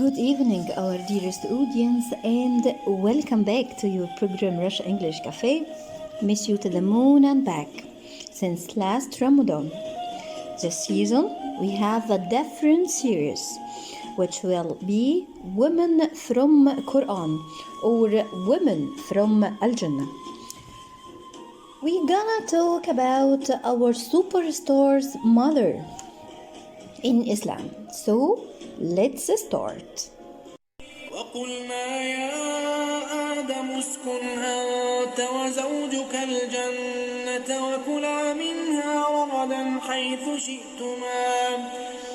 Good evening, our dearest audience, and welcome back to your program Rush English Cafe. Miss you to the moon and back. Since last Ramadan, this season we have a different series, which will be Women from Quran or Women from Al-Jannah. We're gonna talk about our superstar's mother in Islam. So let's start. وقلنا يا آدم اسكن أنت وزوجك الجنة وكلا منها رغدا حيث شئتما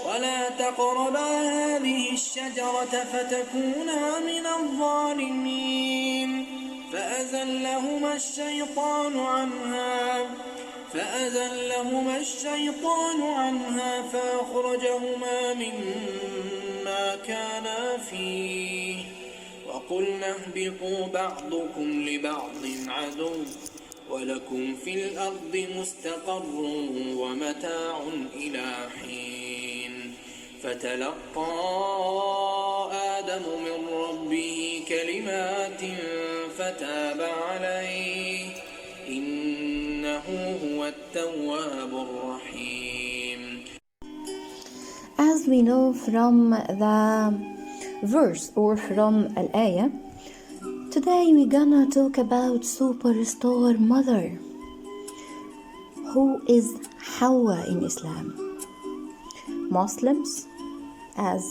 ولا تقربا هذه الشجرة فتكونا من الظالمين فأزلهما الشيطان عنها فأخرجهما مما كانا فيه وقلنا اهبطوا بعضكم لبعض عدو ولكم في الأرض مستقر ومتاع إلى حين فتلقى آدم من ربه كلمات فتاب عليه إنه هو التواب الرحيم. As we know from the verse or from Al-Ayah, today we're gonna talk about superstar mother, who is Hawa in Islam. Muslims as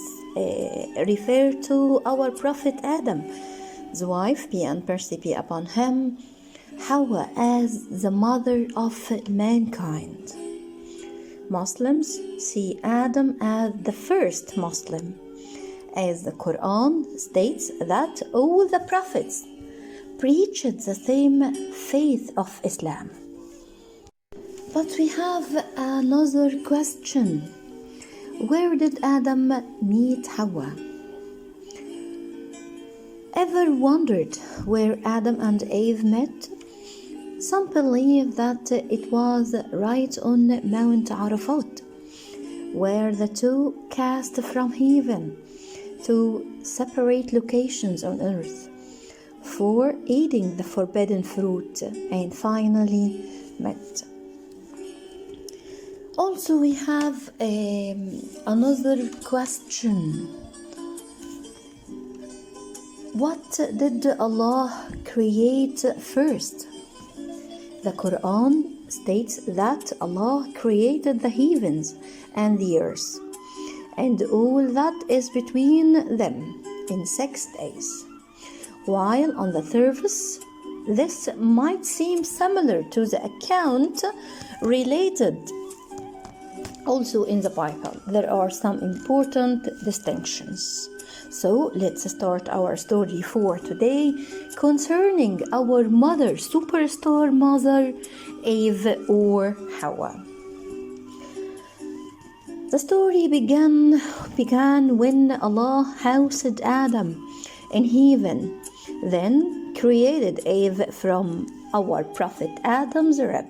refer to our Prophet Adam's wife, peace and mercy be upon him, Hawa as the mother of mankind. Muslims see Adam as the first Muslim, as the Quran states that all the prophets preached the same faith of Islam. But we have another question. Where did Adam meet Hawa? Ever wondered where Adam and Eve met? Some believe that it was right on Mount Arafat, where the two cast from heaven to separate locations on earth for eating the forbidden fruit and finally met. Also, we have another question. What did Allah create first? The Quran states that Allah created the heavens and the earth and all that is between them in 6 days. While on the surface, this might seem similar to the account related also in the Bible. There are some important distinctions. So let's start our story for today concerning our mother, superstar mother, Eve or Hawa. The story began when Allah housed Adam in heaven, then created Eve from our Prophet Adam's rib.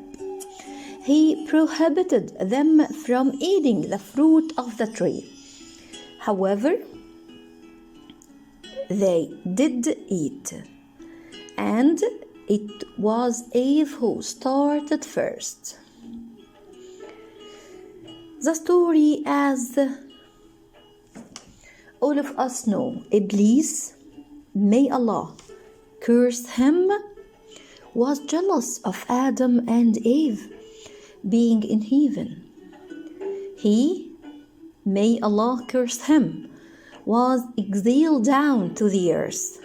He prohibited them from eating the fruit of the tree. However, they did eat, and it was Eve who started first. The story, as all of us know, Iblis, may Allah curse him, was jealous of Adam and Eve being in heaven. He, may Allah curse him, was exiled down to the earth.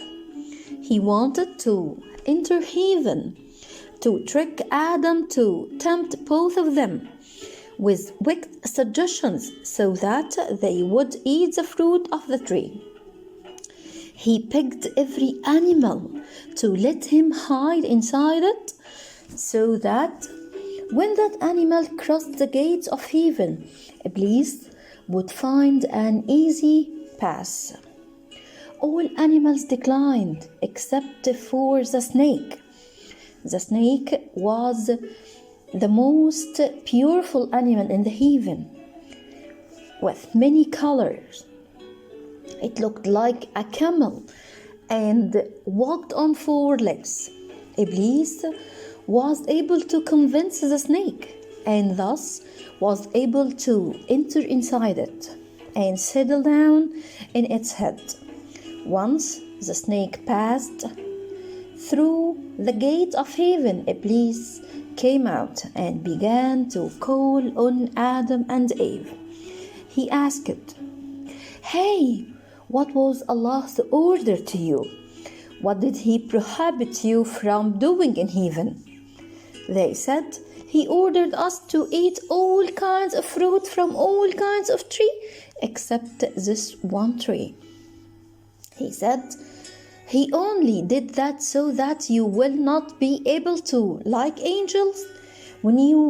He wanted to enter heaven to trick Adam, to tempt both of them with wicked suggestions so that they would eat the fruit of the tree. He picked every animal to let him hide inside it so that when that animal crossed the gates of heaven, Iblis would find an easy pass. All animals declined except for the snake. The snake was the most beautiful animal in the heaven, with many colors. It looked like a camel and walked on 4 legs. Iblis was able to convince the snake and thus was able to enter inside it and settle down in its head. Once the snake passed through the gate of heaven, Iblis came out and began to call on Adam and Eve. He asked, "Hey, what was Allah's order to you? What did He prohibit you from doing in heaven?" They said, "He ordered us to eat all kinds of fruit from all kinds of tree except this one tree." He said, "He only did that so that you will not be able to, like angels. When you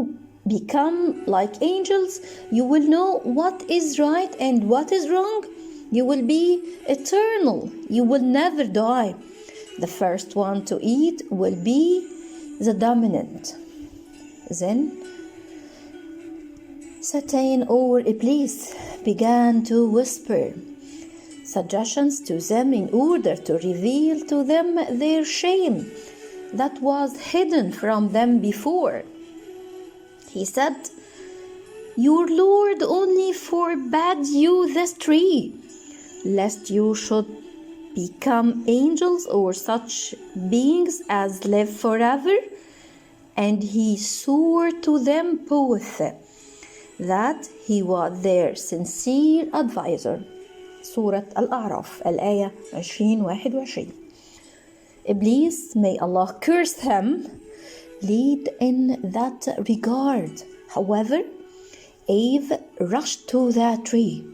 become like angels, you will know what is right and what is wrong. You will be eternal. You will never die. The first one to eat will be the dominant." Then Satan or Iblis began to whisper suggestions to them in order to reveal to them their shame that was hidden from them before. He said, "Your Lord only forbade you this tree, lest you should become angels or such beings as live forever." And he swore to them both that he was their sincere advisor. سورة الأعراف الآية 20-21. Iblis, may Allah curse him, led in that regard. However, Eve rushed to the tree.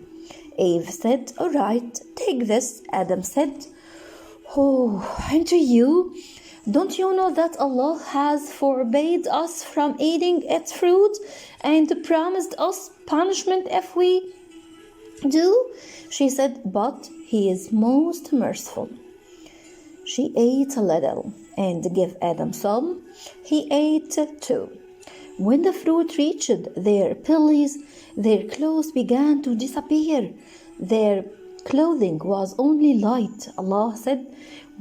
Eve said, "All right, take this." Adam said, "Oh, and to you, don't you know that Allah has forbade us from eating its fruit and promised us punishment if we do?" She said, "But He is most merciful." She ate a little and gave Adam some. He ate too. When the fruit reached their bellies, their clothes began to disappear. Their clothing was only light. Allah said,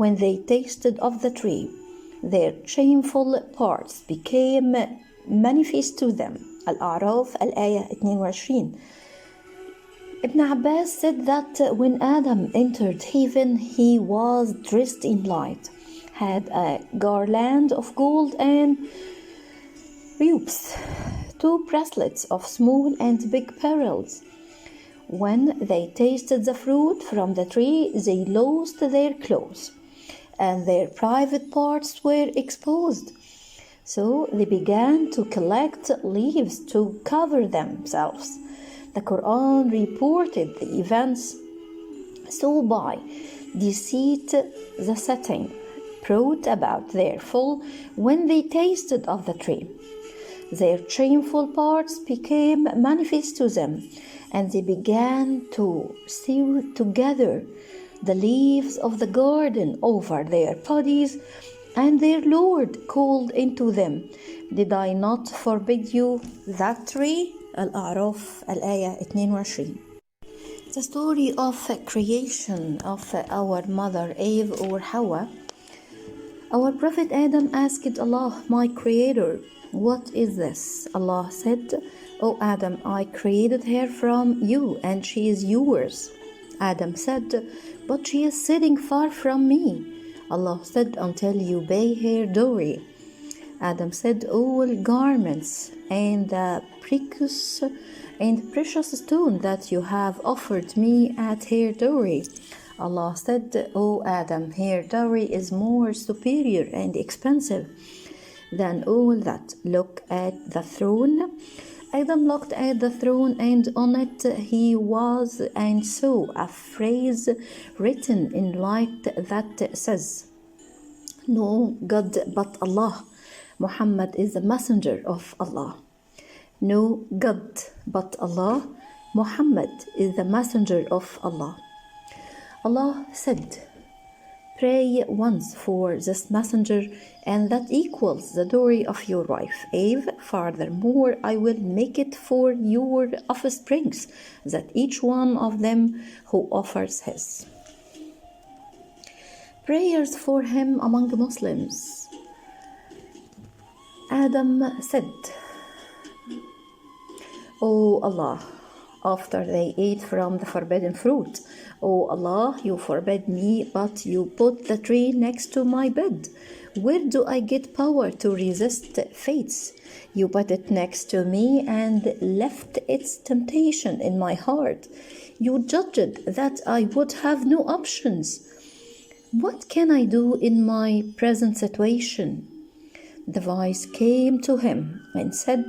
when they tasted of the tree, their shameful parts became manifest to them. Al-A'raf, al-Ayah 22. Ibn Abbas said that when Adam entered heaven, he was dressed in light, had a garland of gold and rubes, 2 bracelets of small and big pearls. When they tasted the fruit from the tree, they lost their clothes, and their private parts were exposed. So they began to collect leaves to cover themselves. The Quran reported the events. So by deceit, the Satan brought about their fall when they tasted of the tree. Their shameful parts became manifest to them, and they began to sew together the leaves of the garden over their bodies, and their Lord called into them, "Did I not forbid you that tree?" Al-A'raf, al-Ayah 22. The story of creation of our mother Eve or Hawa. Our Prophet Adam asked Allah, "My Creator, what is this?" Allah said, "O Adam, I created her from you and she is yours." Adam said, "But she is sitting far from me." Allah said, "Until you pay her dowry." Adam said, "All garments and the precious stone that you have offered me at her dowry." Allah said, "O Adam, her dowry is more superior and expensive than all that. Look at the throne." Adam looked at the throne, and on it he was and saw a phrase written in light that says, "No God but Allah. Muhammad is the messenger of Allah." No God but Allah. Muhammad is the messenger of Allah. Allah said, Pray once for this messenger, and that equals the dowry of your wife, Eve. Furthermore, I will make it for your offsprings, that each one of them who offers his. Prayers for him among Muslims. Adam said, O Allah, after they ate from the forbidden fruit, O Allah, you forbid me, but you put the tree next to my bed. Where do I get power to resist fates? You put it next to me and left its temptation in my heart. You judged that I would have no options. What can I do in my present situation? The voice came to him and said,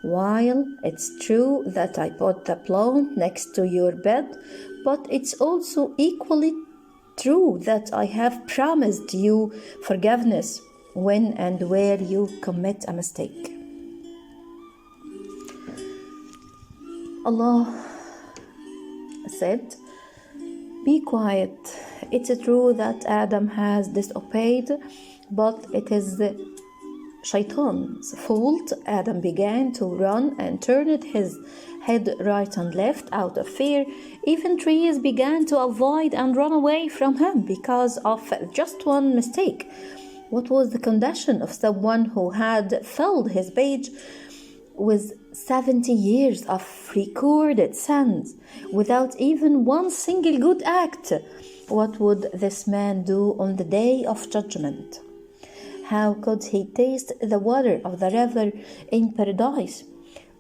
while it's true that I put the plant next to your bed, but it's also equally true that I have promised you forgiveness when and where you commit a mistake. Allah said, be quiet. It's true that Adam has disobeyed, but it is the Shaitan's fault. Adam began to run and turned his head right and left out of fear. Even trees began to avoid and run away from him because of just one mistake. What was the condition of someone who had filled his page with 70 years of recorded sins without even one single good act? What would this man do on the day of judgment? How could he taste the water of the river in paradise?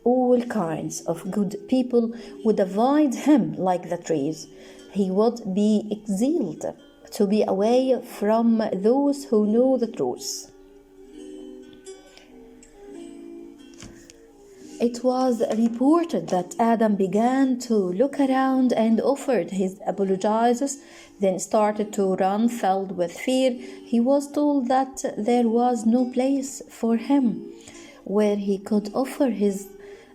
All kinds of good people would avoid him like the trees. He would be exiled to be away from those who know the truth. It was reported that Adam began to look around and offered his apologies, then started to run, filled with fear. He was told that there was no place for him where he could offer his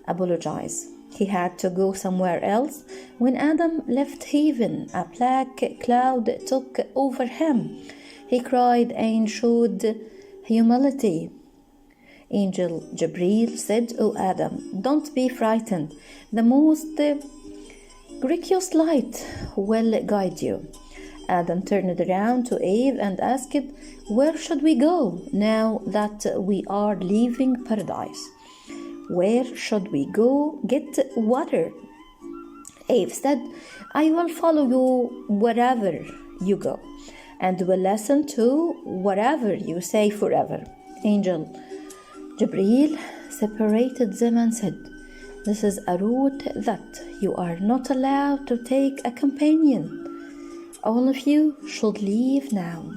apologies. He had to go somewhere else. When Adam left heaven, a black cloud took over him. He cried and showed humility. Angel Jibreel said, O Adam, don't be frightened. The most gracious light will guide you. Adam turned around to Eve and asked, where should we go now that we are leaving paradise? Where should we go get water? Eve said, I will follow you wherever you go and will listen to whatever you say forever. Angel Jibreel separated them and said, this is a route that you are not allowed to take a companion. All of you should leave now.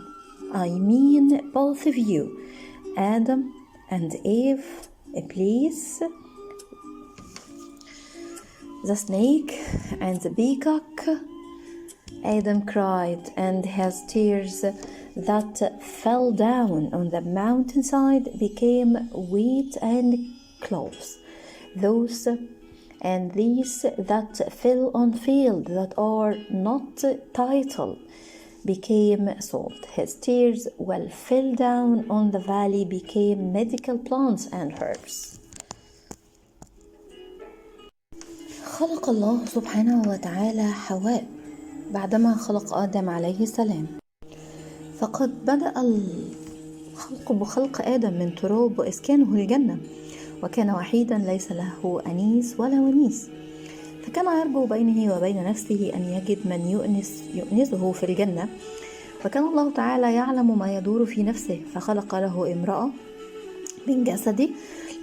I mean both of you, Adam and Eve, Iblis, the snake and the peacock. Adam cried, and his tears that fell down on the mountainside became wheat and cloves. Those and these that fell on field that are not titled became salt. His tears, well, fell down on the valley, became medical plants and herbs. خلق الله سبحانه وتعالى حواء بعدما خلق آدم عليه السلام. فقد بدأ الخلق بخلق آدم من تراب وإسكانه الجنة، وكان وحيدا ليس له أنيس ولا ونيس، فكان يرجو بينه وبين نفسه أن يجد من يؤنسه في الجنة. وكان الله تعالى يعلم ما يدور في نفسه، فخلق له امرأة من جسده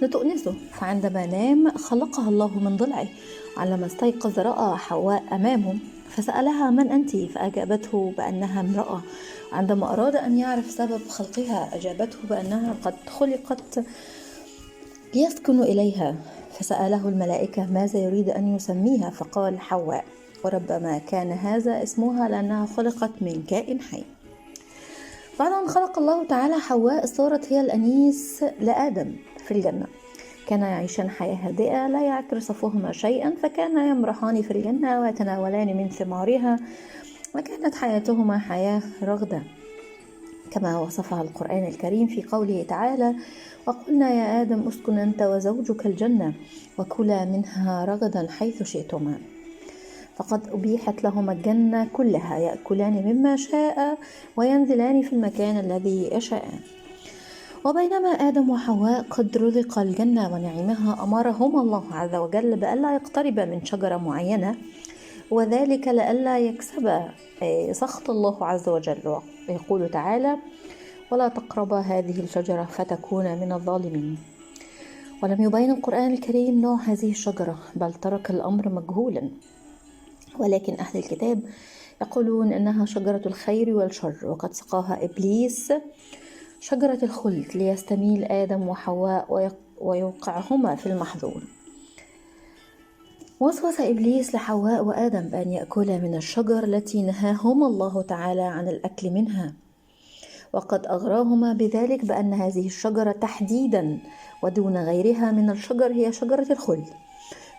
لتؤنسه. فعندما نام خلقها الله من ضلعه. علما استيقظ رأى حواء أمامه فسألها من أنت؟ فأجابته بأنها امرأة. عندما أراد أن يعرف سبب خلقها أجابته بأنها قد خلقت يسكن إليها. فسأله الملائكة ماذا يريد أن يسميها؟ فقال حواء، وربما كان هذا اسمها لأنها خلقت من كائن حي. بعد أن خلق الله تعالى حواء صارت هي الأنيس لآدم في الجنة. كان يعيشان حياة هادئة لا يعكر صفوهما شيئا، فكان يمرحان في الجنة ويتناولان من ثمارها، وكانت حياتهما حياة رغدة. كما وصفها القرآن الكريم في قوله تعالى: وقلنا يا آدم اسكن أنت وزوجك الجنة وكلا منها رغدا حيث شئتما. فقد أبيحت لهما الجنة كلها، يأكلان مما شاء وينزلان في المكان الذي يشاءان. وبينما آدم وحواء قد رزقا الجنة ونعمها، أمرهما الله عز وجل بألا يقتربا من شجرة معينة، وذلك لئلا يكسبا سخط الله عز وجل. يقول تعالى: ولا تقربا هذه الشجرة فتكونا من الظالمين. ولم يبين القرآن الكريم نوع هذه الشجرة، بل ترك الأمر مجهولا، ولكن أهل الكتاب يقولون إنها شجرة الخير والشر، وقد سقاها إبليس شجرة الخلد ليستميل آدم وحواء ويوقعهما في المحظور. وسوس إبليس لحواء وآدم بأن يأكلا من الشجر التي نهاهما الله تعالى عن الأكل منها، وقد أغراهما بذلك بأن هذه الشجرة تحديدا ودون غيرها من الشجر هي شجرة الخلد،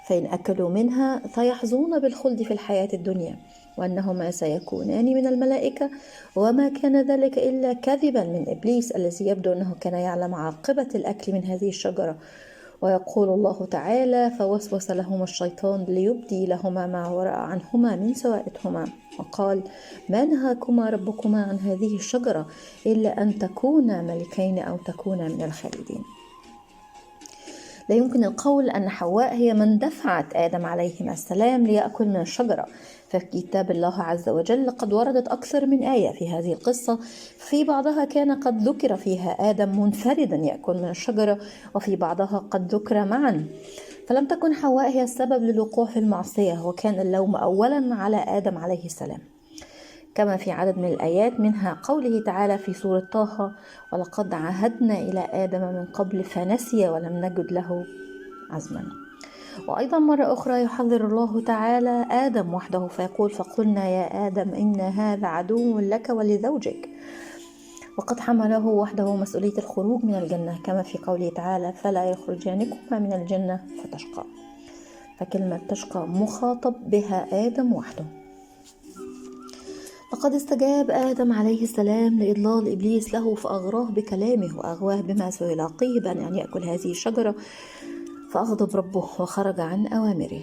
فإن أكلوا منها سيحظون بالخلد في الحياة الدنيا، وأنهما سيكونان من الملائكة. وما كان ذلك إلا كذبا من إبليس الذي يبدو أنه كان يعلم عاقبة الأكل من هذه الشجرة. ويقول الله تعالى: فوسوس لهما الشيطان ليبدي لهما ما وراء عنهما من سوءاتهما، وقال: ما نهاكما ربكما عن هذه الشجرة إلا أن تكونا ملكين أو تكونا من الخالدين. لا يمكن القول أن حواء هي من دفعت آدم عليهما السلام ليأكل من الشجرة، ففي كتاب الله عز وجل قد وردت أكثر من آية في هذه القصة، في بعضها كان قد ذكر فيها آدم منفردا يأكل من الشجرة، وفي بعضها قد ذكر معا. فلم تكن حواء هي السبب للوقوع في المعصية، وكان اللوم أولا على آدم عليه السلام، كما في عدد من الآيات، منها قوله تعالى في سورة طه: ولقد عهدنا إلى آدم من قبل فنسي ولم نجد له عزما. وأيضا مرة أخرى يحذر الله تعالى آدم وحده فيقول: فقلنا يا آدم إن هذا عدو لك ولزوجك، وقد حمله وحده مسؤولية الخروج من الجنة، كما في قوله تعالى: فلا يخرجانكما من الجنة فتشقى. فكلمة تشقى مخاطب بها آدم وحده. لقد استجاب آدم عليه السلام لإضلال إبليس له، فأغراه بكلامه وأغواه بما سيلاقيه بأن يأكل هذه الشجرة، فأغضب ربه وخرج عن أوامره.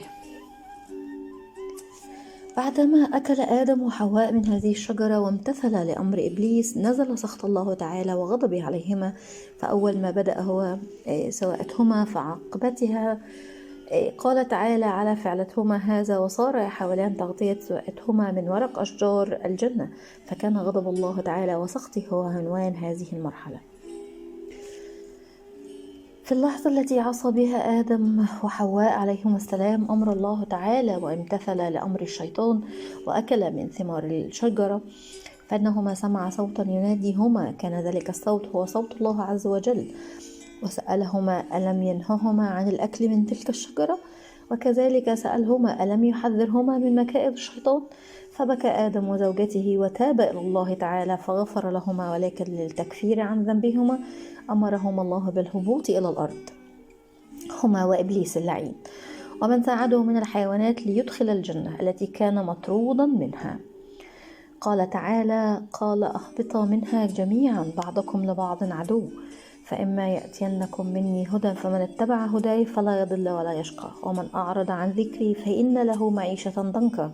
بعدما أكل آدم وحواء من هذه الشجرة وامتثل لأمر إبليس، نزل سخط الله تعالى وغضبه عليهما. فأول ما بدأ هو سوءتهما، فعقبتها قال تعالى على فعلتهما هذا: وصار يحاولان تغطية سوءتهما من ورق أشجار الجنة. فكان غضب الله تعالى وسخطه هو عنوان هذه المرحلة. في اللحظة التي عصى بها آدم وحواء عليهما السلام أمر الله تعالى وامتثل لأمر الشيطان وأكل من ثمار الشجرة، فإنهما سمع صوتا يناديهما، كان ذلك الصوت هو صوت الله عز وجل، وسألهما: ألم ينههما عن الأكل من تلك الشجرة؟ وكذلك سألهما: ألم يحذرهما من مكائد الشيطان؟ فبكى آدم وزوجته وتاب إلى الله تعالى فغفر لهما، ولكن للتكفير عن ذنبهما أمرهما الله بالهبوط إلى الأرض، هما وإبليس اللعين ومن ساعده من الحيوانات، ليدخل الجنة التي كان مطرودا منها. قال تعالى: قال أهبطا منها جميعا بعضكم لبعض عدو، فإما يأتينكم مني هدى فمن اتبع هداي فلا يضل ولا يشقى، ومن أعرض عن ذكري فإن له معيشة ضنكا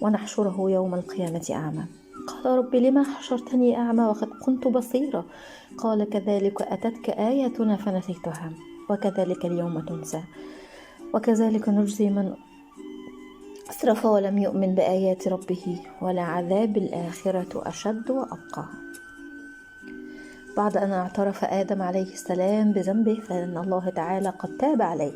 ونحشره يوم القيامة أعمى. قال: رب لما حشرتني أعمى وقد كنت بصيرا؟ قال: كذلك أتتك آياتنا فنسيتها وكذلك اليوم تنسى، وكذلك نجزي من أسرف ولم يؤمن بآيات ربه، ولعذاب الآخرة أشد وأبقى. بعد أن اعترف آدم عليه السلام بذنبه، فإن الله تعالى قد تاب عليه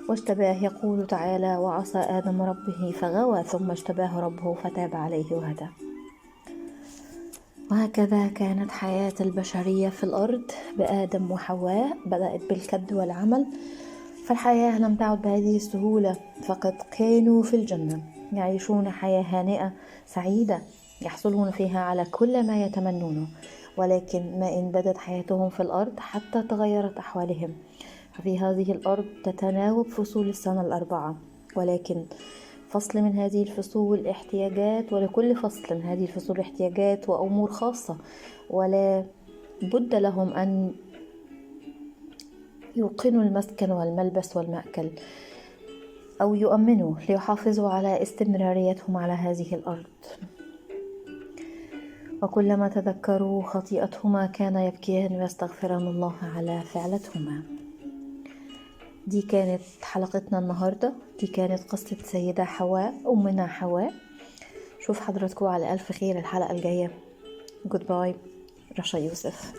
واجتباه. يقول تعالى: وعصى آدم ربه فغوى ثم اجتباه ربه فتاب عليه وهدى. وهكذا كانت حياة البشرية في الأرض بآدم وحواء، بدأت بالكد والعمل، فالحياة لم تعد بهذه السهولة، فقد كانوا في الجنة يعيشون حياة هانئة سعيدة يحصلون فيها على كل ما يتمنونه، ولكن ما إن بدت حياتهم في الأرض حتى تغيرت أحوالهم. ففي هذه الأرض تتناوب فصول السنة 4، ولكن فصل من هذه الفصول احتياجات، ولكل فصل من هذه الفصول احتياجات وأمور خاصة، ولا بد لهم أن يوقنوا المسكن والملبس والمأكل، أو يؤمنوا ليحافظوا على استمراريتهم على هذه الأرض. وكلما تذكروا خطيئتهما كان يبكيان ويستغفران الله على فعلتهما. دي كانت حلقتنا النهاردة، دي كانت قصة سيدة حواء، أمنا حواء. شوف حضراتكم على ألف خير الحلقة الجاية. Goodbye. رشا يوسف.